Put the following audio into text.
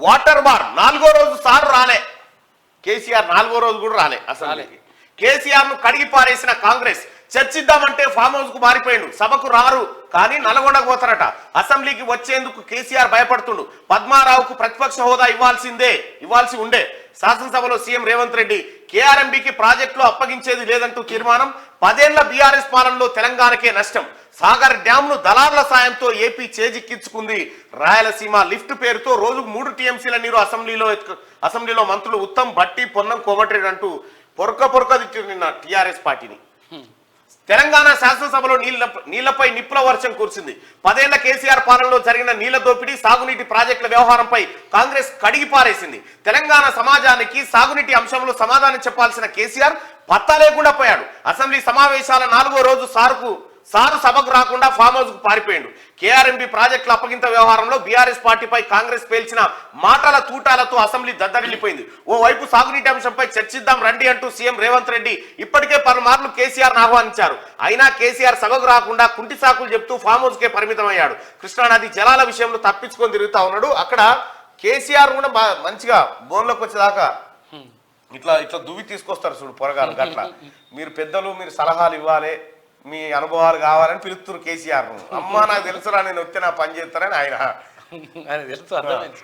Water bar 4వ రోజు sir రాలే. కేసీఆర్ 4వ రోజు కూడా రాలే అసెంబ్లీకి. కేసీఆర్ ను కడిగి పారేసిన కాంగ్రెస్ చర్చిద్దామంటే ఫామ్ హౌస్ కు మారిపోయిండు. సభకు రారు కానీ నల్గొండకు పోతారట. అసెంబ్లీకి వచ్చేందుకు కేసీఆర్ భయపడుతుండు. పద్మారావుకు ప్రతిపక్ష హోదా ఇవ్వాల్సి ఉండే. శాసనసభలో సీఎం రేవంత్ రెడ్డి కేఆర్ఎంబీకి ప్రాజెక్టులు అప్పగించేది లేదంటూ తీర్మానం. 10 ఏళ్ల బీఆర్ఎస్ పాలనలో తెలంగాణకే నష్టం. సాగర్ డ్యామ్ ను దళార్ల సాయంతో ఏపీ చేజిక్కించుకుంది. రాయలసీమ లిఫ్ట్ పేరుతో రోజుకు 3 టీఎంసీల నీరు అసెంబ్లీలో మంత్రులు ఉత్తమ్, భట్టి, పొన్నం, కోమటిరెడ్డి అంటూ పొరక తిట్టిన టీఆర్ఎస్ పార్టీని. తెలంగాణ శాసనసభలో నీళ్లపై నిప్పుల వర్షం కురిసింది. 10 ఏళ్ల కేసీఆర్ పాలనలో జరిగిన నీళ్ల దోపిడీ, సాగునీటి ప్రాజెక్టుల వ్యవహారంపై కాంగ్రెస్ కడిగి పారేసింది. తెలంగాణ సమాజానికి సాగునీటి అంశంలో సమాధానం చెప్పాల్సిన కేసీఆర్ పత్తా లేకుండా పోయాడు. అసెంబ్లీ సమావేశాల 4వ రోజు సారు సభకు రాకుండా ఫామ్ హౌస్ కు పారిపోయాడు. కేఆర్ఎంబీ ప్రాజెక్టుల అప్పగింత వ్యవహారంలో బీఆర్ఎస్ పార్టీపై కాంగ్రెస్ పేల్చిన మాటల తూటాలతో అసెంబ్లీ దద్దరిల్లిపోయింది. ఓవైపు సాగునీటి అంశంపై చర్చిద్దాం రండి అంటూ సీఎం రేవంత్ రెడ్డి ఇప్పటికే పలుమార్లు కేసీఆర్ ఆహ్వానించారు. అయినా కేసీఆర్ సభకు రాకుండా కుంటి సాకులు చెప్తూ ఫామ్ హౌస్ కే పరిమితమయ్యాడు. కృష్ణానది జలాల విషయంలో తప్పించుకొని తిరుగుతా ఉన్నాడు. అక్కడ కేసీఆర్ కూడా మంచిగా బోన్లోకి వచ్చేదాకా ఇట్లా దువ్వి తీసుకొస్తారు చూడు పొరగాలు. అట్లా మీరు పెద్దలు, మీరు సలహాలు ఇవ్వాలి, మీ అనుభవాలు కావాలని పిలుస్తున్నారు కేసీఆర్. అమ్మా నాకు తెలుసురా, నేను వస్తే నా పని చేస్తారని ఆయన తెలుసు, అర్థమైంది.